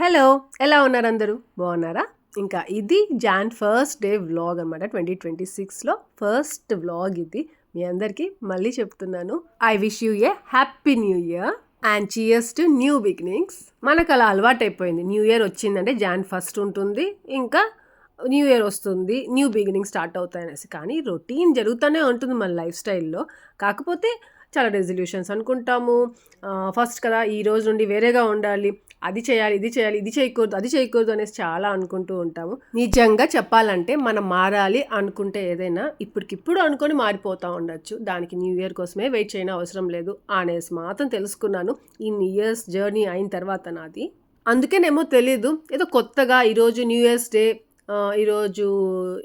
Hello! ఎలా ఉన్నారు అందరూ? బాగున్నారా? ఇంకా ఇది జాన్ ఫస్ట్ డే వ్లాగ్ అనమాట. 2026లో ఫస్ట్ వ్లాగ్ ఇది. మీ అందరికీ మళ్ళీ చెప్తున్నాను. I wish you A happy new year and cheers to new beginnings. మనకు అలా అలవాటైపోయింది. న్యూ ఇయర్ వచ్చిందంటే జాన్ ఫస్ట్ ఉంటుంది. ఇంకా న్యూ ఇయర్ వస్తుంది, న్యూ బిగినింగ్ స్టార్ట్ అవుతాయనేసి. కానీ రొటీన్ జరుగుతూనే ఉంటుంది మన లైఫ్ స్టైల్లో. కాకపోతే చాలా రెజల్యూషన్స్ అనుకుంటాము. ఫస్ట్ కదా, ఈ రోజు నుండి వేరేగా ఉండాలి, అది చేయాలి, ఇది చేయాలి, ఇది చేయకూడదు, అది చేయకూడదు అనేసి చాలా అనుకుంటూ ఉంటాము. నిజంగా చెప్పాలంటే మనం మారాలి అనుకుంటే ఏదైనా ఇప్పటికిప్పుడు అనుకొని మారిపోతూ ఉండొచ్చు. దానికి న్యూ ఇయర్ కోసమే వెయిట్ చేయని అవసరం లేదు అనేసి మాత్రం తెలుసుకున్నాను ఈ న్యూ ఇయర్స్ జర్నీ అయిన తర్వాత నాది. అందుకేనేమో తెలీదు, ఏదో కొత్తగా ఈరోజు న్యూ ఇయర్స్ డే, ఈరోజు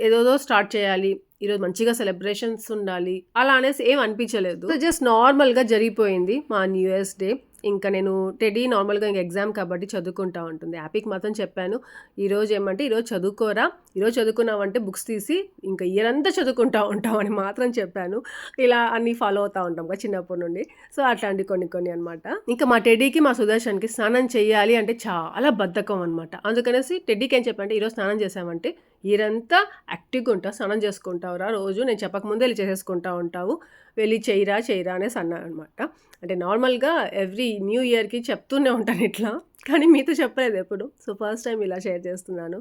ఏదోదో స్టార్ట్ చేయాలి, ఈరోజు మంచిగా సెలబ్రేషన్స్ ఉండాలి అలా అనేసి ఏం అనిపించలేదు. జస్ట్ నార్మల్గా జరిగిపోయింది మా న్యూ ఇయర్స్ డే. ఇంకా నేను టెడీ నార్మల్గా ఇంకా ఎగ్జామ్ కాబట్టి చదువుకుంటా ఉంటుంది. హ్యాపీకి మాత్రం చెప్పాను, ఈరోజు ఏమంటే ఈరోజు చదువుకోరా, ఈరోజు చదువుకున్నామంటే బుక్స్ తీసి ఇంకా ఇయర్ అంతా చదువుకుంటా ఉంటాం అని మాత్రం చెప్పాను. ఇలా అన్నీ ఫాలో అవుతూ ఉంటాం కదా చిన్నప్పటి నుండి. సో అట్లాంటి కొన్ని అనమాట. ఇంకా మా టెడీకి మా సుదర్శన్కి స్నానం చేయాలి అంటే చాలా బద్ధకం అనమాట. అందుకనేసి టెడ్డీకి ఏం చెప్పంటే, ఈరోజు స్నానం చేసామంటే ఇయరంతా యాక్టివ్గా ఉంటావు, స్నానం చేసుకుంటావురా రోజు, నేను చెప్పకముందే వెళ్ళి చేసేసుకుంటా ఉంటావు, వెళ్ళి చేయరా అనేసి అన్నాను అనమాట. అంటే నార్మల్గా ఎవ్రీ న్యూ ఇయర్కి చెప్తూనే ఉంటాను ఇట్లా, కానీ మీతో చెప్పలేదు ఎప్పుడు. సో ఫస్ట్ టైం ఇలా షేర్ చేస్తున్నాను.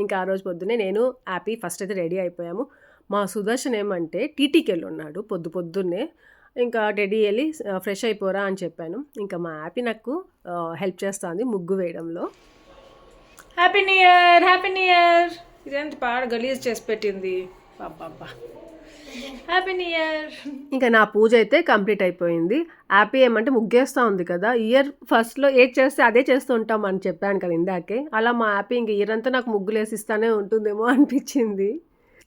ఇంకా ఆ రోజు పొద్దున్నే నేను హ్యాపీ ఫస్ట్ అయితే రెడీ అయిపోయాము. మా సుదర్శన్ ఏమంటే టీటీకి వెళ్ళి ఉన్నాడు పొద్దున్నే. ఇంకా టెడీ వెళ్ళి ఫ్రెష్ అయిపోరా అని చెప్పాను. ఇంకా మా హ్యాపీ నాకు హెల్ప్ చేస్తుంది ముగ్గు వేయడంలో. Happy new year, happy new year. ఇదేంటి పాడ గలీజ్ చేసి పెట్టింది, బాబా. Happy new year. ఇంకా నా పూజ అయితే కంప్లీట్ అయిపోయింది. హ్యాపీ ఏమంటే ముగ్గేస్తూ ఉంది కదా, ఇయర్ ఫస్ట్లో ఏది చేస్తే అదే చేస్తూ ఉంటాం అని చెప్పాను కదా ఇందాకే. అలా మా హ్యాపీ ఇంక ఇయర్ అంతా నాకు ముగ్గులు వేసిస్తానే ఉంటుందేమో అనిపించింది.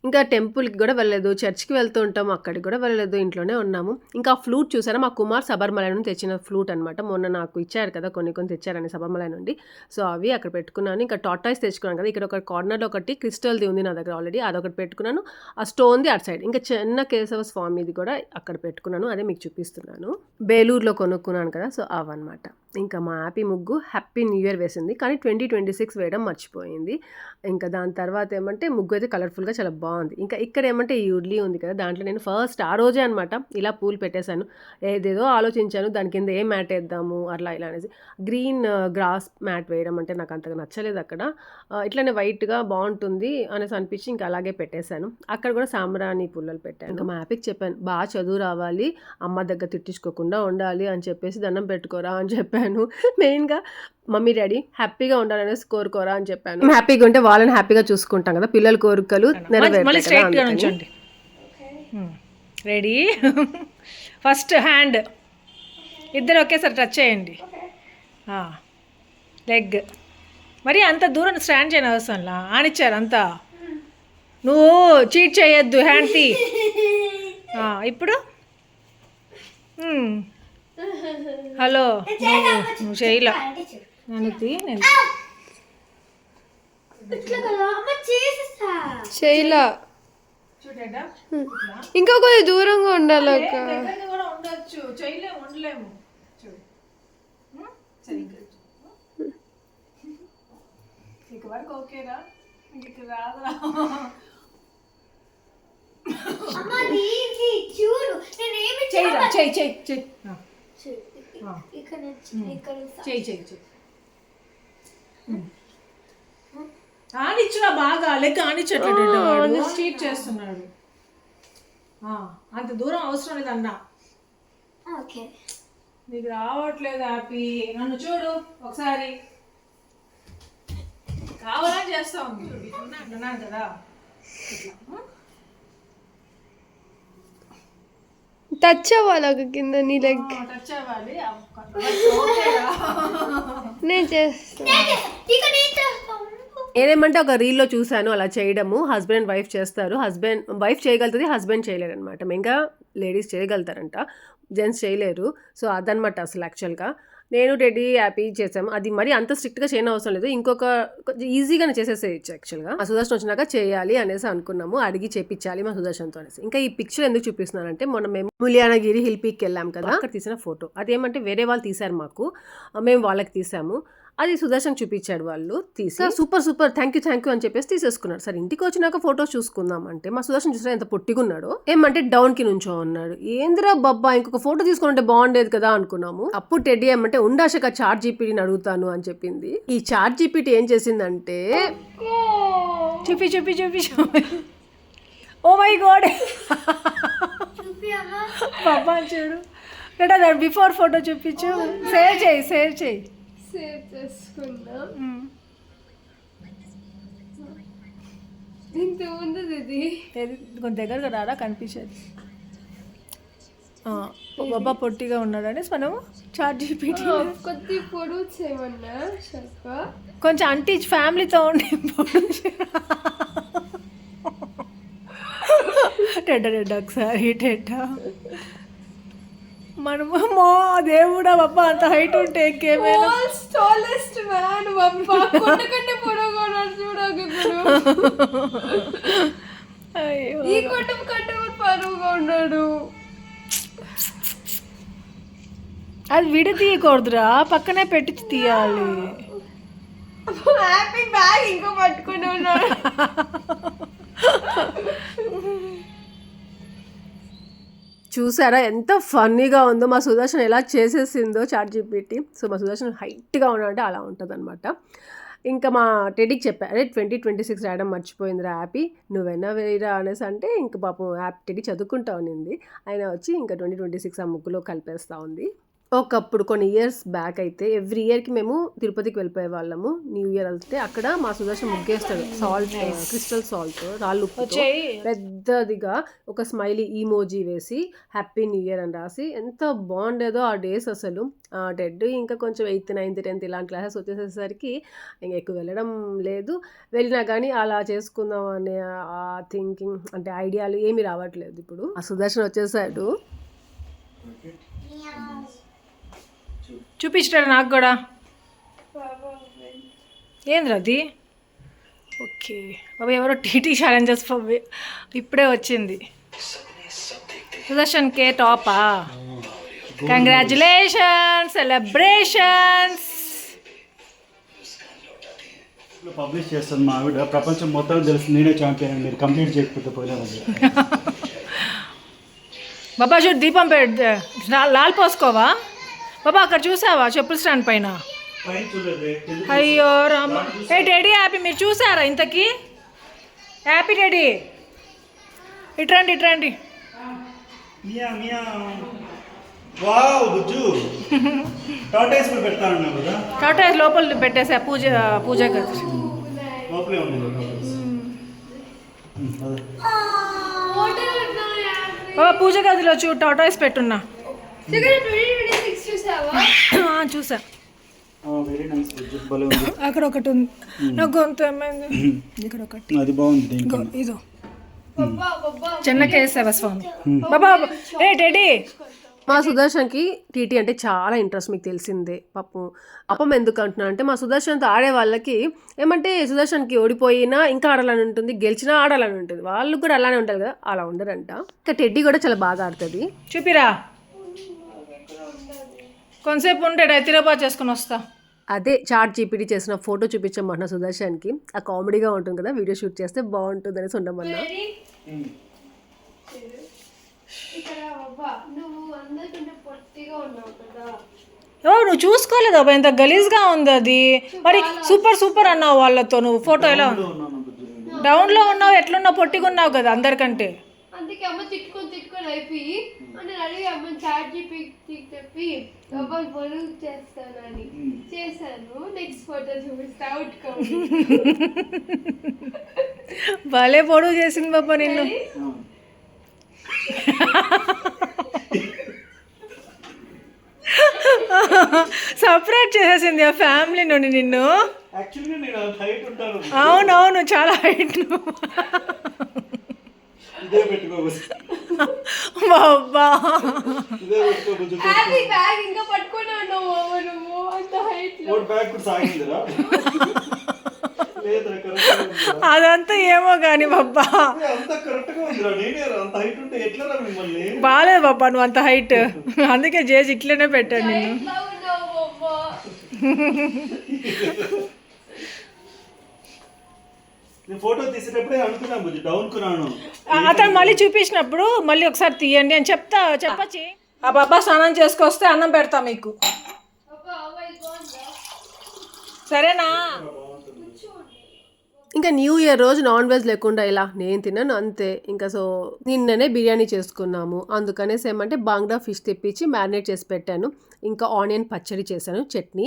ఇంకా టెంపుల్కి కూడా వెళ్ళలేదు, చర్చ్కి వెళ్తూ ఉంటాము, అక్కడికి కూడా వెళ్ళలేదు, ఇంట్లోనే ఉన్నాము. ఇంకా ఫ్లూట్ చూసారా, మా కుమార్ శబరిమల నుండి తెచ్చిన ఫ్లూట్ అనమాట. మొన్న నాకు ఇచ్చారు కదా, కొన్ని తెచ్చారని శబరిమల నుండి. సో అవి అక్కడ పెట్టుకున్నాను. ఇంకా టాటాయిస్ తెచ్చుకున్నాను కదా, ఇక్కడ ఒక కార్నర్లో ఒకటి క్రిస్టల్ది ఉంది నా దగ్గర ఆల్రెడీ, అదొకటి పెట్టుకున్నాను. ఆ స్టోన్ది అటు సైడ్. ఇంకా చిన్న కేశవ స్వామిది కూడా అక్కడ పెట్టుకున్నాను, అదే మీకు చూపిస్తున్నాను. బేలూరులో కొనుక్కున్నాను కదా, సో అవన్నమాట. ఇంకా మా హ్యాపీ ముగ్గు హ్యాపీ న్యూ ఇయర్ వేసింది, కానీ 2026 వేయడం మర్చిపోయింది. ఇంకా దాని తర్వాత ఏమంటే ముగ్గు అయితే కలర్ఫుల్గా చాలా బాగుంది. ఇంకా ఇక్కడ ఏమంటే ఈ ఉడ్లీ ఉంది కదా, దాంట్లో నేను ఫస్ట్ ఆ రోజే అనమాట ఇలా పూలు పెట్టేశాను. ఏదేదో ఆలోచించాను, దాని కింద ఏ మ్యాట్ వేద్దాము అట్లా ఇలా అనేసి. గ్రీన్ గ్రాస్ మ్యాట్ వేయడం అంటే నాకు అంతగా నచ్చలేదు అక్కడ. ఇట్లానే వైట్గా బాగుంటుంది అనేసి అనిపించి ఇంకా అలాగే పెట్టేశాను. అక్కడ కూడా సాంబ్రాణి పుల్లలు పెట్టాను. ఇంకా మా హ్యాపీకి చెప్పాను, బాగా చదువు రావాలి, అమ్మ దగ్గర తిట్టించుకోకుండా ఉండాలి అని చెప్పేసి దండం పెట్టుకోరా అని చెప్పాను. మెయిన్గా మమ్మీ డాడీ హ్యాపీగా ఉండాలనేసి కోరుకోరా అని చెప్పాను. హ్యాపీగా ఉంటే వాళ్ళని హ్యాపీగా చూసుకుంటాం కదా, పిల్లల కోరికలు నెరవేరుతాయి. రెడీ. ఫస్ట్ హ్యాండ్ ఇద్దరు ఒకేసారి టచ్ చేయండి, లెగ్. మరి అంత దూరం స్టాండ్ చేయని అవసరంలా, ఆనిచ్చారు అంతా. నువ్వు చీట్ చేయొద్దు, హ్యాండ్ తీ. ఇప్పుడు హలో, నువ్వు చేయలా, నన్ను తీ. నేను చేయలా, ఇంకా కొంచెం దూరంగా ఉండాలి. ఉండొచ్చు, చేయలేము, ఉండలేము. ఇక వరకు ఓకేరా, ఇంక రాదురా. ఆనిచ్చురా బాగా, లెక్క ఆనిచ్చట్లేదు, స్ట్రీట్ చేస్తున్నాడు. అంత దూరం అవసరం లేదన్నా, నీకు రావట్లేదు హ్యాపీ. నన్ను చూడు ఒకసారి, కావాలని చేస్తా ఉంది అన్నాను కదా. టచ్ అవ్వాలి ఒక కింద, నీ లెగ్ టచ్ అవ్వాలి. నేను చేస్తాను. నేనేమంటే ఒక రీల్లో చూశాను అలా చేయడము, హస్బెండ్ అండ్ వైఫ్ చేస్తారు. వైఫ్ చేయగలుగుతుంది, హస్బెండ్ చేయలేరు అనమాట. మెయిన్గా లేడీస్ చేయగలుగుతారంట, జెంట్స్ చేయలేరు. సో అదనమాట అసలు యాక్చువల్గా. నేను టెడ్డీ హ్యాపీ చేసాము. అది మరి అంత స్ట్రిక్ట్గా చేయని అవసరం లేదు, ఇంకొక కొంచెం ఈజీగానే చేసేసేయచ్చు యాక్చువల్గా. ఆ సుదర్శన్ వచ్చినాక చేయాలి అనేసి అనుకున్నాము, అడిగి చేపించాలి మా సుదర్శన్తో అనేసి. ఇంకా ఈ పిక్చర్ ఎందుకు చూపిస్తున్నానంటే, మొన్న మేము ములియానగిరి హిల్ పీక్కి వెళ్ళాం కదా, అక్కడ తీసిన ఫోటో. అదేమంటే వేరే వాళ్ళు తీశారు మాకు, మేము వాళ్ళకి తీసాము. అది సుదర్శన్ చూపించాడు, వాళ్ళు తీసి సూపర్ థ్యాంక్ యూ అని చెప్పేసి తీసేసుకున్నాడు. సరే ఇంటికి వచ్చినాక ఫొటోస్ చూసుకుందాం అంటే మా సుదర్శన్ చూసినా ఎంత పొట్టిగున్నాడు, ఏమంటే డౌన్ కి నుంచో ఉన్నాడు. ఏంద్రా బబ్బా ఇంకొక ఫోటో తీసుకుంటే బాగుండేది కదా అనుకున్నాము. అప్పుడు టెడ్డీ ఏమంటే ఉండాశక చాట్ జీపీటీని అడుగుతాను అని చెప్పింది. ఈ చాట్ జీపీటీ ఏం చేసిందంటే చూపి ఓ మై గాడ్ పాపా చూడు లేదా బిఫోర్ ఫోటో చూపించు. సేవ్ చేయి సేవ్ చేసుకున్నా. ఇంత ఉంది ఇది కొంచెం దగ్గరగా రారా కనిపించేది. బాబా పొట్టిగా ఉన్నాడని మనం చాట్ జీపీటీ కొద్ది పొడుగు చేయమన్నా శర్క కొంచెం అంటే ఫ్యామిలీతో ఉండి టెడ్డ ఒకసారి మనము మో దేవుడా బాబా అంత హైట్ ఉంటే ఇంకేమైనా టాలెస్ట్ మ్యాన్ బాబా కొండకంటే పొడవుగా ఉన్నాడు చూడక ఇప్పుడు. అయ్యో ఈ కొండ కంటే పొడవుగా ఉన్నాడు. అది విడి తీయకూడదురా, పక్కనే పెట్టి తీయాలి. హ్యాపీ బ్యాగ్ ఇంకా పట్టుకుని ఉన్నాడు. చూసారా ఎంత ఫన్నీగా ఉందో, మా సుదర్శన్ ఎలా చేసేసిందో చాట్ జీపీటీ. సో మా సుదర్శన్ హైట్గా ఉన్నాడంటే అలా ఉంటుంది అనమాట. ఇంకా మా టెడీకి చెప్పా, అరే 2026 రాయడం మర్చిపోయిందిరా హ్యాపీ, నువ్వైనా వేయరా అనేసి అంటే ఇంకా పాపం హ్యాపీ టెడీ చదువుకుంటా ఉన్నింది. ఆయన వచ్చి ఇంకా 2026 ఆ ముగ్గులో కలిపేస్తూ ఉంది. ఒకప్పుడు కొన్ని ఇయర్స్ బ్యాక్ అయితే ఎవ్రీ ఇయర్కి మేము తిరుపతికి వెళ్ళిపోయే వాళ్ళము. న్యూ ఇయర్ వెళ్తే అక్కడ మా సుదర్శన్ ముగ్గేస్తాడు, సాల్ట్ క్రిస్టల్ సాల్ట్ రాళ్ళు పెద్దదిగా ఒక స్మైలీ ఈమోజీ వేసి హ్యాపీ న్యూ ఇయర్ అని రాసి. ఎంత బాగుండేదో ఆ డేస్ అసలు. టెడ్ ఇంకా కొంచెం 8th 9th 10th ఇలాంటి క్లాసెస్ వచ్చేసేసరికి ఇంకా ఎక్కువ వెళ్ళడం లేదు. వెళ్ళినా కానీ అలా చేసుకుందాం అనే ఆ థింకింగ్ అంటే ఐడియాలు ఏమీ రావట్లేదు. ఇప్పుడు ఆ సుదర్శన్ వచ్చేసాడు. చూపించాడు నాకు కూడా. ఏంద్రా అది? ఓకే బాబా ఎవరో టీటీ ఛాలెంజెస్ ఇప్పుడే వచ్చింది. సుదర్శన్ కే టాపా, కంగ్రాచులేషన్ సెలబ్రేషన్స్. పబ్లిష్ చేస్తుంది మా ఆవిడ, ప్రపంచం మొత్తం తెలుసు నేనే ఛాంపియన్, మీరు కంప్లీట్ చేయకపోతే పోయినా. బాబా చూడు దీపం లాల్ పోసుకోవా బాబా, అక్కడ చూసావా చెప్పుల స్టాండ్ పైన? అయ్యో రామ. ఏ డాడీ హ్యాపీ మీరు చూసారా ఇంతకీ? Happy daddy ఇట్రండి. టాటాస్ లోపల పెట్టేసా పూజ గది. బాబా పూజ గదిలో టాటాస్ పెట్టున్నా. చూసా అక్కడ ఒకటి ఉంది. నాకు గొంతు ఏమైంది ఇక్కడ ఒకటి, అది బాగుంది. ఇదో చెన్నకేశవ స్వామి. బాబా ఏ డాడీ మా సుదర్శన్కి టీటీ అంటే చాలా ఇంట్రెస్ట్, మీకు తెలిసిందే. పాపం ఎందుకు అంటున్నా అంటే మా సుదర్శన్తో ఆడే వాళ్ళకి ఏమంటే సుదర్శన్కి ఓడిపోయినా ఇంకా ఆడాలని ఉంటుంది, గెలిచినా ఆడాలని ఉంటుంది. వాళ్ళు కూడా అలానే ఉంటారు కదా, అలా ఉండరంట. ఇంకా టెడ్డీ కూడా చాలా బాగా ఆడుతుంది. చూపిరా కొంతసేపు ఉంటే హైదరాబాద్ చేసుకుని వస్తా. అదే చాట్ జీపీటీ చేసిన ఫోటో చూపించమన్నా సుదర్శన్కి, ఆ కామెడీగా ఉంటుంది కదా, వీడియో షూట్ చేస్తే బాగుంటుంది అనేసి ఉండమన్నా. నువ్వు చూసుకోలేదు అబ్బా, ఎంత గలీజ్గా ఉంది అది. మరి సూపర్ అన్నావు వాళ్ళతో. నువ్వు ఫోటో ఎలా డౌన్లో ఉన్నావు, ఎట్లున్నావు, పొట్టిగా ఉన్నావు కదా అందరికంటే. అందుకే అమ్మ తిట్టుకొని అయిపోయి నేను అడిగి అమ్మ చాట్ జీపీటీ చెప్పి అబ్బాయి బరువు చేస్తానని చేశాను. నెక్స్ట్ ఫోటో చూపిస్తా అవుట్కమ్. భలే పొడుగు చేసింది బాబా నిన్ను. సపరేట్ చేసేసింది ఆ ఫ్యామిలీ నుండి నిన్ను. అవునవును చాలా హైట్. బాబా హ్యాపీ బ్యాగ్ ఇంకా పట్టుకొని ఉన్నావు నువ్వు అంత హైట్ లో. అదంతా ఏమో కానీ బాబా బాగాలేదు బాబా నువ్వు అంత హైట్. అందుకే చేసి ఇట్లనే పెట్టాడు నిన్ను. నేను ఫోటో తీసేటప్పుడే అనుకున్నాను బుజ్జి డౌన్కున్నాను. అతను మళ్ళీ చూపించినప్పుడు మళ్ళీ ఒకసారి తీయండి అని చెప్పచ్చి ఆ బాబా స్నానం చేసుకొస్తే అన్నం పెడతా మీకు, సరేనా? ఇంకా న్యూ ఇయర్ రోజు నాన్ వెజ్ లేకుండా ఇలా నేను తిన్నాను అంతే. ఇంకా సో నిన్ననే బిర్యానీ చేసుకున్నాము, అందుకనేసి ఏమంటే బాంగ్డా ఫిష్ తెప్పించి మ్యారినేట్ చేసి పెట్టాను. ఇంకా ఆనియన్ పచ్చడి చేశాను, చట్నీ,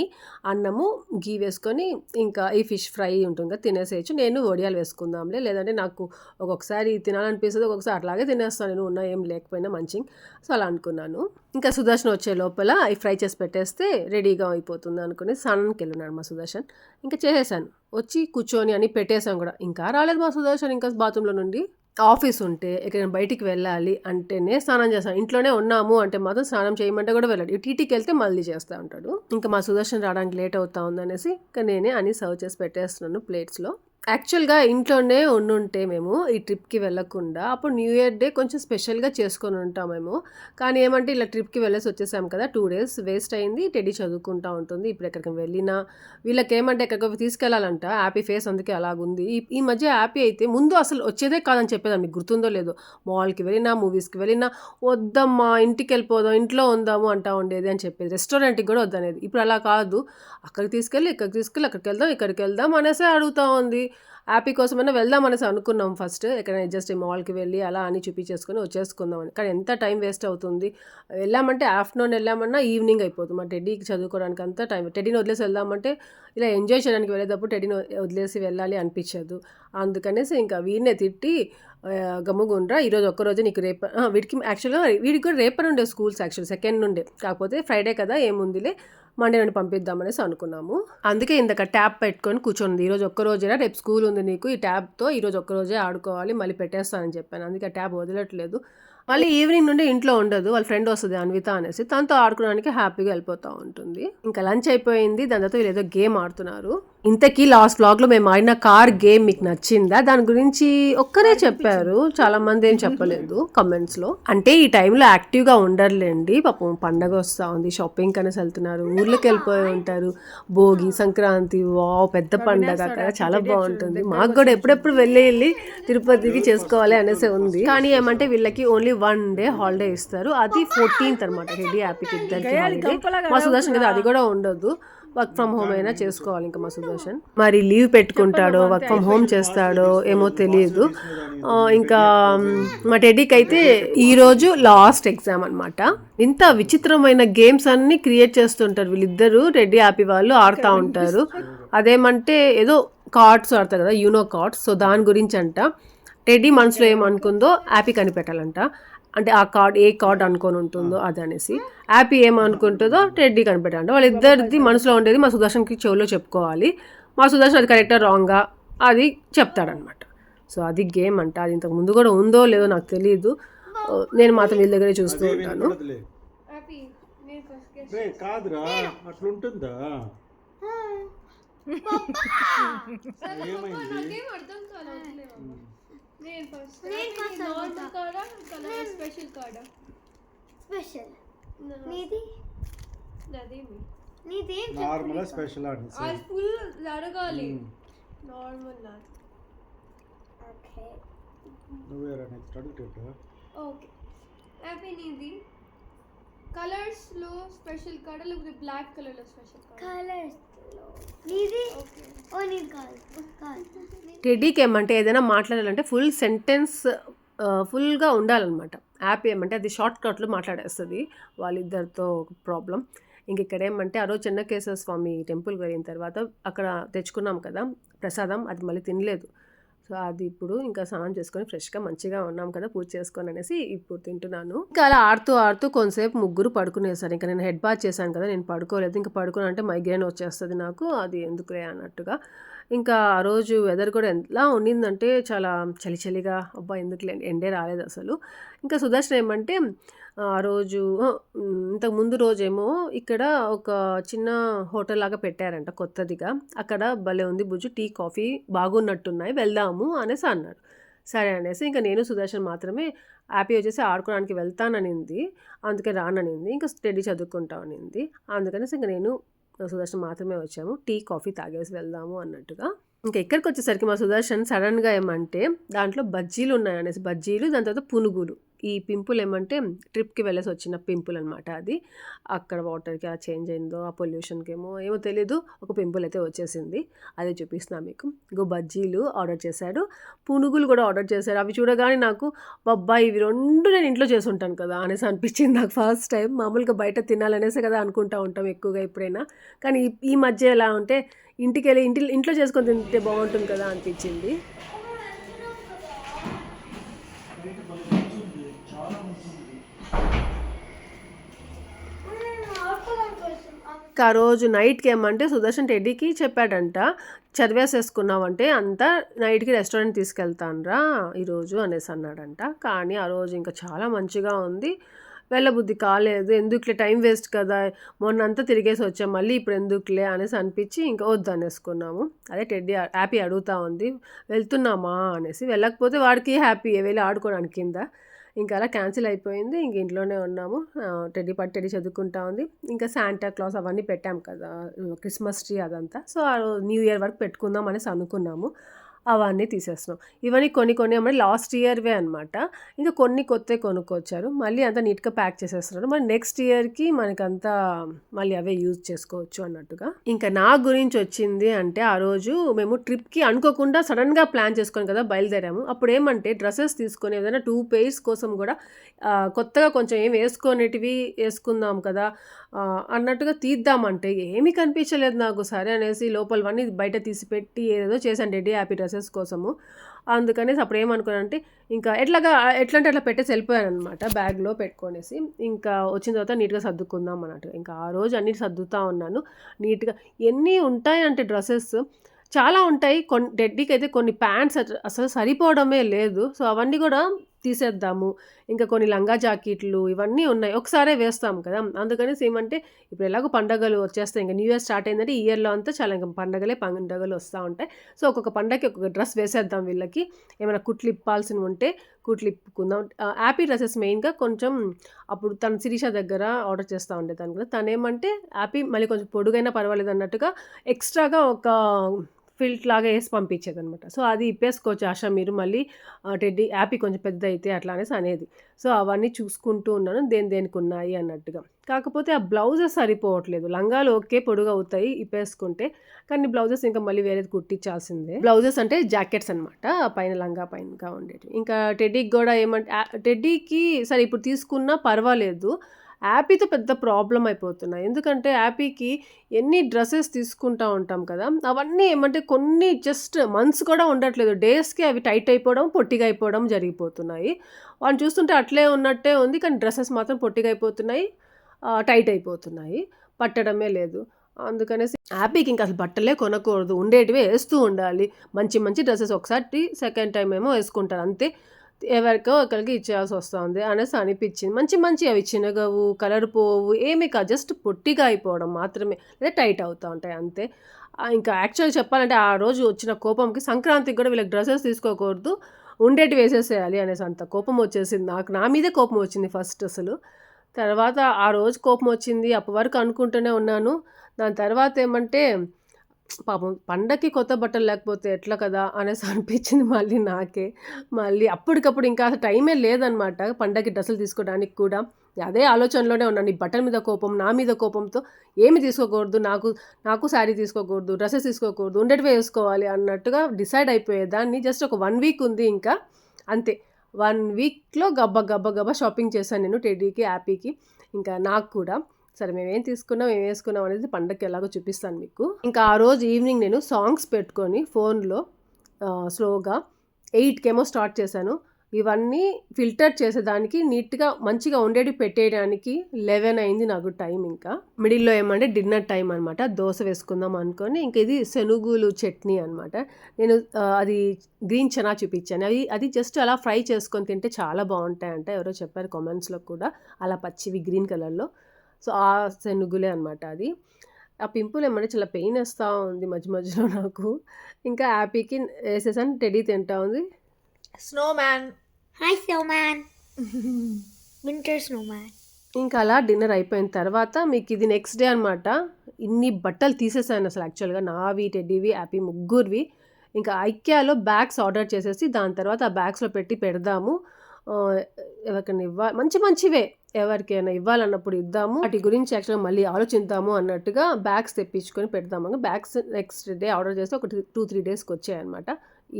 అన్నము, గీ వేసుకొని ఇంకా ఈ ఫిష్ ఫ్రై ఉంటుంది కదా తినేసేయచ్చు. నేను వడియాలు వేసుకుందాంలే, లేదంటే నాకు ఒక్కొక్కసారి తినాలనిపిస్తుంది, ఒక్కొక్కసారి అట్లాగే తినేస్తాను నేను ఉన్నా ఏం లేకపోయినా మంచిగా. సో అలా అనుకున్నాను. ఇంకా సుదర్శన్ వచ్చే లోపల ఈ ఫ్రై చేసి పెట్టేస్తే రెడీగా అయిపోతుంది అనుకుని స్నానానికి వెళ్ళినాడు మా సుదర్శన్. ఇంకా చేసేసాను, వచ్చి కూర్చొని అని పెట్టేశాను కూడా. ఇంకా రాలేదు మా సుదర్శన్ ఇంకా బాత్రూంలో నుండి. ఆఫీస్ ఉంటే ఎక్కడైనా బయటికి వెళ్ళాలి అంటేనే స్నానం చేస్తాను, ఇంట్లోనే ఉన్నాము అంటే మాత్రం స్నానం చేయమంటే కూడా వెళ్ళాడు. టీటీకి వెళ్తే మళ్ళీ చేస్తూ ఉంటాడు. ఇంకా మా సుదర్శన్ రావడానికి లేట్ అవుతా ఉందనేసి ఇంకా నేనే అని సర్వ్ చేసి పెట్టేస్తున్నాను ప్లేట్స్లో. యాక్చువల్గా ఇంట్లోనే ఉండుంటే మేము ఈ ట్రిప్కి వెళ్ళకుండా అప్పుడు న్యూ ఇయర్ డే కొంచెం స్పెషల్గా చేసుకొని ఉంటామేమో. కానీ ఏమంటే ఇలా ట్రిప్కి వెళ్ళేసి వచ్చేసాం కదా, 2 days వేస్ట్ అయింది. టెడ్డీ చదువుకుంటూ ఉంటుంది, ఇప్పుడు ఎక్కడికి వెళ్ళినా వీళ్ళకి ఏమంటే ఎక్కడికి తీసుకెళ్లాలంట. హ్యాపీ ఫేస్ అందుకే అలాగుంది. ఈ మధ్య హ్యాపీ అయితే ముందు అసలు వచ్చేదే కాదని చెప్పేదాన్ని, మీకు గుర్తుందో లేదో. మాల్కి వెళ్ళినా మూవీస్కి వెళ్ళినా వద్దమ్మా ఇంటికి వెళ్ళిపోదాం ఇంట్లో ఉందాము అంటా ఉండేది అని చెప్పేది. రెస్టారెంట్కి కూడా వద్దనేది. ఇప్పుడు అలా కాదు, అక్కడికి తీసుకెళ్ళి అక్కడికి వెళ్దాం ఇక్కడికి వెళ్దాం అనేసి అడుగుతూ ఉంది. హ్యాపీ కోసమైనా వెళ్దాం అనేసి అనుకున్నాం ఫస్ట్, ఎక్కడైనా జస్ట్ మాల్కి వెళ్ళి అలా అని చూపించేసుకొని వచ్చేసుకుందామని. కానీ ఎంత టైం వేస్ట్ అవుతుంది. వెళ్ళామంటే ఆఫ్టర్నూన్ వెళ్ళామన్నా ఈవినింగ్ అయిపోతుంది. మా టెడ్డీకి చదువుకోవడానికి అంతా టైం. టెడ్డీని వదిలేసి వెళ్దామంటే ఇలా ఎంజాయ్ చేయడానికి వెళ్ళేటప్పుడు టెడ్డీని వదిలేసి వెళ్ళాలి అనిపించదు. అందుకనేసి ఇంకా వీడినే తిట్టి గమ్ముగుండ్రా ఈరోజు ఒక్కరోజు నీకు వీడికి యాక్చువల్గా వీడికి కూడా రేపటి నుండే స్కూల్స్, యాక్చువల్ 2nd నుండే, కాకపోతే ఫ్రైడే కదా ఏముందిలే మండే నుండి పంపిద్దామనేసి అనుకున్నాము. అందుకే ఇందాక ట్యాబ్ పెట్టుకొని కూర్చోండి, ఈరోజు ఒక్కరోజేనా రేపు స్కూల్ ఉంది నీకు, ఈ ట్యాబ్తో ఈరోజు ఒక్కరోజే ఆడుకోవాలి మళ్ళీ పెట్టేస్తానని చెప్పాను. అందుకే ట్యాబ్ వదలట్లేదు. మళ్ళీ ఈవినింగ్ నుండి ఇంట్లో ఉండదు, వాళ్ళ ఫ్రెండ్ వస్తుంది అన్విత అనేసి, తనతో ఆడుకోవడానికి హ్యాపీగా వెళ్ళిపోతూ ఉంటుంది. ఇంకా లంచ్ అయిపోయింది, దాని తర్వాత వీళ్ళు ఏదో గేమ్ ఆడుతున్నారు. ఇంతకీ లాస్ట్ వ్లాగ్లో మేము ఆడిన కార్ గేమ్ మీకు నచ్చిందా? దాని గురించి ఒక్కరే చెప్పారు, చాలా మంది ఏం చెప్పలేదు కమెంట్స్లో. అంటే ఈ టైంలో యాక్టివ్గా ఉండర్లేండి, పాపం పండగ వస్తూ ఉంది, షాపింగ్ అనేసి వెళ్తున్నారు, ఊర్లోకి వెళ్ళిపోయి ఉంటారు. భోగి, సంక్రాంతి, పెద్ద పండగ కదా, చాలా బాగుంటుంది. మాకు కూడా ఎప్పుడెప్పుడు వెళ్ళి తిరుపతికి చేసుకోవాలి అనేసి ఉంది. కానీ ఏమంటే వీళ్ళకి ఓన్లీ 1 day హాలిడే ఇస్తారు, అది 14th అనమాట. రెడీ హ్యాపీకి ఇద్దరికి హాలిడే. మా సుదర్శన్ కదా అది కూడా ఉండదు, వర్క్ ఫ్రమ్ హోమ్ అయినా చేసుకోవాలి. ఇంకా మా సుదర్శన్ మరి లీవ్ పెట్టుకుంటాడో వర్క్ ఫ్రమ్ హోమ్ చేస్తాడో ఏమో తెలియదు. ఇంకా మా టెడ్డీకి అయితే ఈరోజు లాస్ట్ ఎగ్జామ్ అనమాట. ఇంత విచిత్రమైన గేమ్స్ అన్ని క్రియేట్ చేస్తుంటారు వీళ్ళిద్దరూ, రెడ్డి హ్యాపీ వాళ్ళు ఆడుతూ ఉంటారు. అదేమంటే ఏదో కార్డ్స్ ఆడతారు కదా, యూనో కార్డ్స్. సో దాని గురించి అంట టెడ్డీ మనసులో ఏమనుకుందో హ్యాపీ కనిపెట్టాలంట. అంటే ఆ కార్డ్ ఏ కార్డ్ అనుకొని ఉంటుందో అది అనేసి, హ్యాపీ ఏమనుకుంటుందో టెడ్డీ కనిపెట్టాలంట. వాళ్ళిద్దరిది మనసులో ఉండేది మా సుదర్శన్కి చెవులో చెప్పుకోవాలి. మా సుదర్శన్ అది కరెక్టా రాంగా అది చెప్తాడనమాట. సో అది గేమ్ అంట. అది ఇంతకు ముందు కూడా ఉందో లేదో నాకు తెలియదు, నేను మాత్రం వీళ్ళ దగ్గరే చూస్తూ ఉంటాను. కాదురా అట్లుంటుందా? స్పెషల్ నార్మల్ స్పెషల్ ఫుల్ అడగాలి. నార్మల్ నువ్వేరా నెక్స్ట్ అడుగుతా. ఓకే హ్యాపీ నీది కలర్స్ లో స్పెషల్ కార్డ్ లేకపోతే బ్లాక్ కలర్ లో స్పెషల్ కార్డ్? నీది ఓకే ఓ నీది కార్డ్. టెడ్డీకి ఏమంటే ఏదైనా మాట్లాడాలంటే ఫుల్ సెంటెన్స్ ఫుల్గా ఉండాలన్నమాట. హ్యాపీ ఏమంటే అది షార్ట్ కట్లో మాట్లాడేస్తుంది, వాళ్ళిద్దరితో ఒక ప్రాబ్లం. ఇంక ఇక్కడ ఏమంటే ఆ రోజు చెన్నకేశ్వర స్వామి టెంపుల్కి వెళ్ళిన తర్వాత అక్కడ తెచ్చుకున్నాం కదా ప్రసాదం, అది మళ్ళీ తినలేదు. సో అది ఇప్పుడు ఇంకా స్నానం చేసుకొని ఫ్రెష్గా మంచిగా ఉన్నాం కదా పూజ చేసుకొని అనేసి ఇప్పుడు తింటున్నాను. ఇంకా అలా ఆడుతూ కొంతసేపు ముగ్గురు పడుకునేసారు. ఇంకా నేను హెడ్ బాత్ చేశాను కదా, నేను పడుకోలేదు. ఇంకా పడుకున్నా అంటే మైగ్రేన్ వచ్చేస్తుంది నాకు, అది ఎందుకులే అన్నట్టుగా. ఇంకా ఆ రోజు వెదర్ కూడా ఎలా ఉండిందంటే చాలా చలిగా, అబ్బా ఎందుకులే ఎండే రాలేదు అసలు. ఇంకా సుదర్శన్ ఏమంటే ఆ రోజు ఇంతకు ముందు రోజేమో ఇక్కడ ఒక చిన్న హోటల్ లాగా పెట్టారంట కొత్తదిగా, అక్కడ భలే ఉంది బుజ్జు, టీ కాఫీ బాగున్నట్టున్నాయి వెళ్దాము అనేసి అన్నాడు. సరే అనేసి ఇంకా నేను సుదర్శన్ మాత్రమే. హ్యాపీ వచ్చేసి ఆడుకోవడానికి వెళ్తాననింది, అందుకే రాననింది. ఇంకా స్టడీ చదువుకుంటా అనింది, అందుకనేసి ఇంకా నేను సుదర్శన్ మాత్రమే వచ్చాము. టీ కాఫీ తాగేసి వెళ్దాము అన్నట్టుగా. ఇంకా ఇక్కడికి వచ్చేసరికి మా సుదర్శన్ సడన్గా ఏమంటే దాంట్లో బజ్జీలు ఉన్నాయనేసి, బజ్జీలు దాని తర్వాత పునుగులు. ఈ పింపుల్ ఏమంటే ట్రిప్కి వెళ్ళేసి వచ్చిన పింపుల్ అనమాట. అది అక్కడ వాటర్కి ఆ చేంజ్ అయిందో ఆ పొల్యూషన్కి ఏమో తెలీదు, ఒక పింపుల్ అయితే వచ్చేసింది. అదే చూపిస్తున్నా మీకు. ఇంకో బజ్జీలు ఆర్డర్ చేశాడు, పునుగులు కూడా ఆర్డర్ చేశాడు. అవి చూడగానే నాకు అబ్బా ఇవి రెండు నేను ఇంట్లో చేసి ఉంటాను కదా అనేసి అనిపించింది నాకు ఫస్ట్ టైం. మామూలుగా బయట తినాలనేసి కదా అనుకుంటూ ఉంటాం ఎక్కువగా ఎప్పుడైనా, కానీ ఈ మధ్య ఎలా ఉంటే ఇంటికి వెళ్ళి ఇంట్లో చేసుకొని తింటే బాగుంటుంది కదా అనిపించింది. ఆ రోజు నైట్కి ఏమంటే సుదర్శన్ టెడ్డీకి చెప్పాడంట, చదివేసేసుకున్నావంటే అంతా నైట్కి రెస్టారెంట్ తీసుకెళ్తానురా ఈరోజు అనేసి అన్నాడంట. కానీ ఆ రోజు ఇంకా చాలా మంచిగా ఉంది, వెళ్ళబుద్ధి కాలేదు. ఎందుకులే టైం వేస్ట్ కదా, మొన్నంతా తిరిగేసి వచ్చాం, మళ్ళీ ఇప్పుడు ఎందుకులే అనేసి అనిపించి ఇంకా వద్దు అనేసుకున్నాము. అదే టెడ్డీ హ్యాపీ అడుగుతూ ఉంది వెళ్తున్నామా అనేసి. వెళ్ళకపోతే వాడికి హ్యాపీ వెళ్ళి ఆడుకోవడానికి కింద. ఇంకా అలా క్యాన్సిల్ అయిపోయింది. ఇంక ఇంట్లోనే ఉన్నాము. టెడ్డీ చదువుకుంటా ఉంది. ఇంకా శాంటా క్లాస్ అవన్నీ పెట్టాం కదా, క్రిస్మస్ ట్రీ అదంతా. సో ఆ న్యూ ఇయర్ వరకు పెట్టుకుందాం అనేసి అనుకున్నాము. అవన్నీ తీసేస్తున్నాం. ఇవన్నీ కొన్ని ఏమంటే లాస్ట్ ఇయర్వే అనమాట. ఇంకా కొన్ని కొత్తవి కొనుక్కొచ్చారు, మళ్ళీ అంతా నీట్గా ప్యాక్ చేసేస్తున్నారు. మరి నెక్స్ట్ ఇయర్కి మనకంతా మళ్ళీ అవే యూజ్ చేసుకోవచ్చు అన్నట్టుగా. ఇంకా నా గురించి వచ్చింది అంటే ఆ రోజు మేము ట్రిప్కి అనుకోకుండా సడన్గా ప్లాన్ చేసుకొని కదా బయలుదేరాము. అప్పుడు ఏమంటే డ్రెస్సెస్ తీసుకొని ఏదైనా 2 pairs కోసం కూడా కొత్తగా కొంచెం ఏం వేసుకునేటివి వేసుకుందాం కదా అన్నట్టుగా తీద్దామంటే ఏమీ కనిపించలేదు నాకు. సరే అనేసి లోపలవన్నీ బయట తీసి పెట్టి ఏదో చేశాను రెడీ హ్యాపీ డ్రెస్సెస్ కోసము. అందుకనేసి అప్పుడు ఏమనుకున్నానంటే ఇంకా ఎట్లంటే అట్లా పెట్టేసి వెళ్ళిపోయాను అనమాట, బ్యాగ్లో పెట్టుకొనేసి. ఇంకా వచ్చిన తర్వాత నీట్గా సర్దుకుందాం అన్నట్టు ఇంకా ఆ రోజు అన్నీ సర్దుతూ ఉన్నాను నీట్గా. ఎన్ని ఉంటాయంటే డ్రెస్సెస్ చాలా ఉంటాయి. టెడ్డీకి అయితే కొన్ని ప్యాంట్స్ అసలు సరిపోవడమే లేదు. సో అవన్నీ కూడా తీసేద్దాము. ఇంకా కొన్ని లంగా జాకెట్లు ఇవన్నీ ఉన్నాయి, ఒకసారే వేస్తాం కదా. అందుకనేసి ఏమంటే ఇప్పుడు ఎలాగో పండగలు వచ్చేస్తాయి, ఇంకా న్యూ ఇయర్ స్టార్ట్ అయిందంటే ఈ ఇయర్లో అంతా చాలా ఇంకా పండగలు వస్తూ ఉంటాయి. సో ఒక్కొక్క పండగకి ఒక్కొక్క డ్రెస్ వేసేద్దాం వీళ్ళకి. ఏమైనా కుట్లు ఇప్పాల్సినవి ఉంటే కుట్లు ఇప్పుకుందాం. హ్యాపీ డ్రెస్సెస్ మెయిన్గా కొంచెం అప్పుడు తను శిరీష దగ్గర ఆర్డర్ చేస్తూ ఉండేదాన్ని కదా. తను ఏమంటే హ్యాపీ మళ్ళీ కొంచెం పొడుగైనా పర్వాలేదు అన్నట్టుగా ఎక్స్ట్రాగా ఒక ఫిల్ట్ లాగా వేసి పంపించేది అనమాట. సో అది ఇప్పేసుకోవచ్చు ఆశ మీరు, మళ్ళీ టెడ్డీ హ్యాపీ కొంచెం పెద్ద అయితే అట్లా అనేసి అనేది. సో అవన్నీ చూసుకుంటూ ఉన్నాను దేనికి ఉన్నాయి అన్నట్టుగా. కాకపోతే ఆ బ్లౌజెస్ సరిపోవట్లేదు. లంగాలు ఓకే పొడుగు అవుతాయి ఇప్పేసుకుంటే, కానీ బ్లౌజెస్ ఇంకా మళ్ళీ వేరేది కుట్టించాల్సిందే. బ్లౌజెస్ అంటే జాకెట్స్ అనమాట, పైన లంగా పైనగా ఉండేవి. ఇంకా టెడ్డీకి కూడా ఏమంటే టెడ్డీకి సరే ఇప్పుడు తీసుకున్నా పర్వాలేదు, హ్యాపీతో పెద్ద ప్రాబ్లం అయిపోతున్నాయి. ఎందుకంటే హ్యాపీకి ఎన్ని డ్రెస్సెస్ తీసుకుంటూ ఉంటాం కదా, అవన్నీ ఏమంటే కొన్ని జస్ట్ మంత్స్ కూడా ఉండట్లేదు, డేస్కి అవి టైట్ అయిపోవడం పొట్టిగా అయిపోవడం జరిగిపోతున్నాయి. వాడిని చూస్తుంటే అట్లే ఉన్నట్టే ఉంది, కానీ డ్రెస్సెస్ మాత్రం పొట్టిగా అయిపోతున్నాయి, టైట్ అయిపోతున్నాయి, పట్టడమే లేదు. అందుకనేసి హ్యాపీకి ఇంకా అసలు బట్టలే కొనకూడదు, ఉండేటివే వేస్తూ ఉండాలి. మంచి డ్రెస్సెస్ ఒకసారి సెకండ్ టైం ఏమో వేసుకుంటారు అంతే, ఎవరికో ఒకరికి ఇచ్చేయాల్సి వస్తుంది అనేసి అనిపించింది. మంచి అవి చినగవు, కలర్ పోవు, ఏమీ కాదు, జస్ట్ పొట్టిగా అయిపోవడం మాత్రమే, లేదా టైట్ అవుతూ ఉంటాయి అంతే. ఇంకా యాక్చువల్గా చెప్పాలంటే ఆ రోజు వచ్చిన కోపంకి సంక్రాంతికి కూడా వీళ్ళకి డ్రెస్సెస్ తీసుకోకూడదు, ఉండేటి వేసేసేయాలి అనేసి అంత కోపం వచ్చేసింది నాకు. నా మీదే కోపం వచ్చింది ఫస్ట్ అసలు. తర్వాత ఆ రోజు కోపం వచ్చింది, అప్పటి వరకు అనుకుంటూనే ఉన్నాను. దాని తర్వాత ఏమంటే పాపం పండగకి కొత్త బట్టలు లేకపోతే ఎట్లా కదా అనేసి అనిపించింది మళ్ళీ నాకే. మళ్ళీ అప్పటికప్పుడు ఇంకా టైమే లేదనమాట పండగకి డ్రెస్సులు తీసుకోవడానికి కూడా. అదే ఆలోచనలోనే ఉన్నాను, ఈ బట్టల మీద కోపం, నా మీద కోపంతో ఏమి తీసుకోకూడదు, నాకు శారీ తీసుకోకూడదు, డ్రెస్సెస్ తీసుకోకూడదు, ఉండేటివే వేసుకోవాలి అన్నట్టుగా డిసైడ్ అయిపోయేదాన్ని. జస్ట్ ఒక 1 వీక్ ఉంది ఇంకా అంతే. 1 వీక్లో గబ్బా షాపింగ్ చేశాను నేను టెడ్డీకి, హ్యాపీకి, ఇంకా నాకు కూడా. సరే మేమేం తీసుకున్నాం ఏం వేసుకున్నాం అనేది పండగకి ఎలాగో చూపిస్తాను మీకు. ఇంకా ఆ రోజు ఈవినింగ్ నేను సాంగ్స్ పెట్టుకొని ఫోన్లో స్లోగా 8కేమో స్టార్ట్ చేశాను. ఇవన్నీ ఫిల్టర్ చేసేదానికి నీట్గా మంచిగా ఉండేవి పెట్టేయడానికి 11 అయింది నాకు టైం. ఇంకా మిడిల్లో ఏమంటే డిన్నర్ టైం అనమాట, దోశ వేసుకుందాం అనుకొని. ఇంకా ఇది శనుగులు చట్నీ అనమాట. నేను అది గ్రీన్ చనా చూపించాను, అది జస్ట్ అలా ఫ్రై చేసుకొని తింటే చాలా బాగుంటాయంట, ఎవరో చెప్పారు కామెంట్స్లో కూడా, అలా పచ్చివి గ్రీన్ కలర్లో. సో ఆ శనుగులే అనమాట అది. ఆ పింపుల్ ఏమంటే చాలా పెయిన్ వేస్తూ ఉంది మధ్యలో నాకు. ఇంకా హ్యాపీకి వేసేసాను, టెడ్డీ తింటా ఉంది. Snowman. Hi Snowman. Winter Snowman. ఇంకా అలా డిన్నర్ అయిపోయిన తర్వాత మీకు ఇది నెక్స్ట్ డే అనమాట. ఇన్ని బట్టలు తీసేసాను అసలు యాక్చువల్గా నావి, టెడ్డీవి, హ్యాపీ ముగ్గురివి. ఇంకా ఐక్యాలో బ్యాగ్స్ ఆర్డర్ చేసేసి దాని తర్వాత ఆ బ్యాగ్స్లో పెట్టి పెడదాము, ఎవరికైనా మంచి మంచివే ఎవరికైనా ఇవ్వాలన్నప్పుడు ఇద్దాము, వాటి గురించి యాక్చువల్గా మళ్ళీ ఆలోచిద్దాము అన్నట్టుగా బ్యాగ్స్ తెప్పించుకొని పెడదాము. బ్యాగ్స్ నెక్స్ట్ డే ఆర్డర్ చేస్తే ఒక 2-3 డేస్కి వచ్చాయన్నమాట.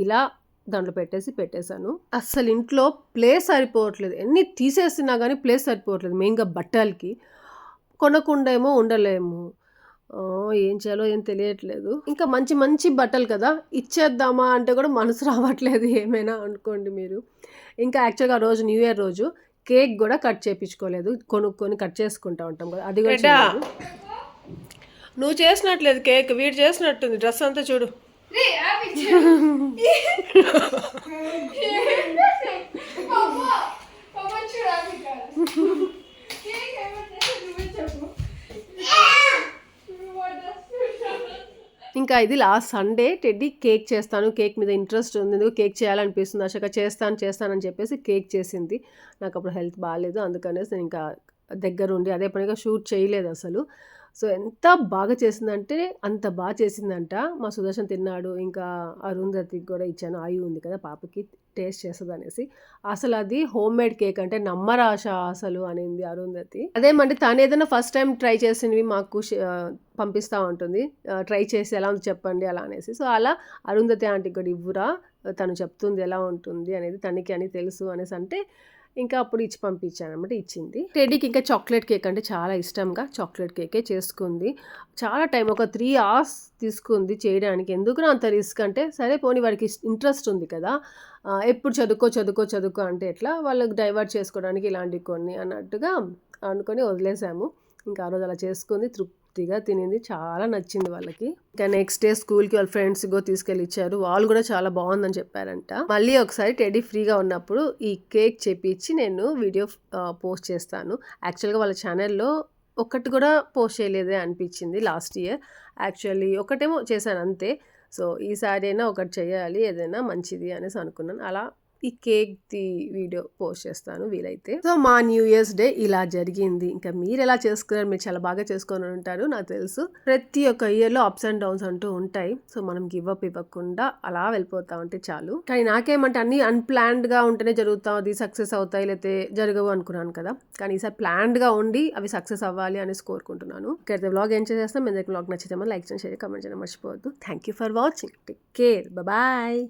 ఇలా దాంట్లో పెట్టేశాను. అస్సలు ఇంట్లో ప్లేస్ సరిపోవట్లేదు, ఎన్ని తీసేసినా కానీ ప్లేస్ సరిపోవట్లేదు, మెయిన్గా బట్టలకి. కొనకుండా ఏమో ఉండలేము, ఏం చేయాలో ఏం తెలియట్లేదు. ఇంకా మంచి మంచి బట్టలు కదా, ఇచ్చేద్దామా అంటే కూడా మనసు రావట్లేదు, ఏమైనా అనుకోండి మీరు. ఇంకా యాక్చువల్గా ఆ రోజు న్యూ ఇయర్ రోజు కేక్ కూడా కట్ చేయించుకోలేదు, కొనుక్కొని కట్ చేసుకుంటా ఉంటాం కదా, అది కూడా చేయలేదు. నువ్వు చేసినట్లేదు కేక్, వీడు చేసినట్టుంది డ్రెస్ అంతా చూడు. రే హ్యాపీ పాపా పాపా చూడు హ్యాపీ కాదు కేక్ ఏమంటే నువ్వే చెప్పు. ఇంకా ఇది లాస్ట్ సండే టెడ్డీ కేక్ చేస్తాను, కేక్ మీద ఇంట్రెస్ట్ ఉంది, ఎందుకు కేక్ చేయాలనిపిస్తుంది, అసలు చేస్తానని చెప్పేసి కేక్ చేసింది. నాకు అప్పుడు హెల్త్ బాగాలేదు, అందుకనేసి నేను ఇంకా దగ్గరుండి అదే పనిగా షూట్ చేయలేదు అసలు. సో ఎంత బాగా చేసిందంటే అంత బాగా చేసిందంట. మా సుదర్శన్ తిన్నాడు, ఇంకా అరుంధతికి కూడా ఇచ్చాను, ఆయువు ఉంది కదా పాపకి, టేస్ట్ చేస్తుంది అనేసి. అసలు అది హోమ్ మేడ్ కేక్ అంటే నమ్మరాశ అసలు అనింది అరుంధతి. అదేమంటే తను ఏదైనా ఫస్ట్ టైం ట్రై చేసినవి మాకు పంపిస్తూ ఉంటుంది, ట్రై చేసి ఎలా ఉంది చెప్పండి అలా అనేసి. సో అలా అరుంధతి ఆంటీకి కూడా ఇవ్వురా, తను చెప్తుంది ఎలా ఉంటుంది అనేది, తనకి అని తెలుసు అనేసి అంటే ఇంకా అప్పుడు ఇచ్చి పంపించాను అనమాట, ఇచ్చింది. టెడ్డీకి ఇంకా చాక్లెట్ కేక్ అంటే చాలా ఇష్టంగా చాక్లెట్ కేకే చేసుకుంది. చాలా టైం, ఒక 3 hours తీసుకుంది చేయడానికి. ఎందుకు అంత రిస్క్ అంటే, సరే పోనీ వాడికి ఇంట్రెస్ట్ ఉంది కదా, ఎప్పుడు చదువుకో అంటే ఎట్లా, వాళ్ళకి డైవర్ట్ చేసుకోవడానికి ఇలాంటివి కొన్ని అన్నట్టుగా అనుకొని వదిలేసాము. ఇంకా ఆ రోజు అలా చేసుకుంది, తృప్తిగా తినింది, చాలా నచ్చింది వాళ్ళకి. ఇంకా నెక్స్ట్ డే స్కూల్కి వాళ్ళ ఫ్రెండ్స్ తీసుకెళ్ళి ఇచ్చారు, వాళ్ళు కూడా చాలా బాగుందని చెప్పారంట. మళ్ళీ ఒకసారి టెడ్డీ ఫ్రీగా ఉన్నప్పుడు ఈ కేక్ చేపించి నేను వీడియో పోస్ట్ చేస్తాను. యాక్చువల్గా వాళ్ళ ఛానల్లో ఒక్కటి కూడా పోస్ట్ చేయలేదే అనిపించింది లాస్ట్ ఇయర్. యాక్చువల్లీ ఒకటేమో చేశాను అంతే. సో ఈసారి అయినా ఒకటి చేయాలి, ఏదైనా మంచిది అనేసి అనుకున్నాను. అలా ఈ కేక్ది వీడియో పోస్ట్ చేస్తాను వీలైతే. సో మా న్యూ ఇయర్స్ డే ఇలా జరిగింది. ఇంకా మీరు ఎలా చేసుకున్నారు, మీరు చాలా బాగా చేసుకొని ఉంటారు నాకు తెలుసు. ప్రతి ఒక్క ఇయర్లో అప్స్ అండ్ డౌన్స్ అంటూ ఉంటాయి. సో మనం గివ్ అప్ ఇవ్వకుండా అలా వెళ్ళిపోతా ఉంటే చాలు. కానీ నాకేమంటే అన్ని అన్ప్లాన్డ్గా ఉంటేనే జరుగుతాం, అది సక్సెస్ అవుతాయి లేకపోతే జరగవు అనుకున్నాను కదా. కానీ ఈసారి ప్లాన్డ్గా ఉండి అవి సక్సెస్ అవ్వాలి అనేసి కోరుకుంటున్నాను. ఇక్కడైతే వ్లాగ్ ఏం చేసేస్తాం, మీ దగ్గర వ్లాగ్ నచ్చితే లైక్ చేయండి, షేర్, కామెంట్ చేయడం మర్చిపోవద్దు. Thank you for watching, take care, bye.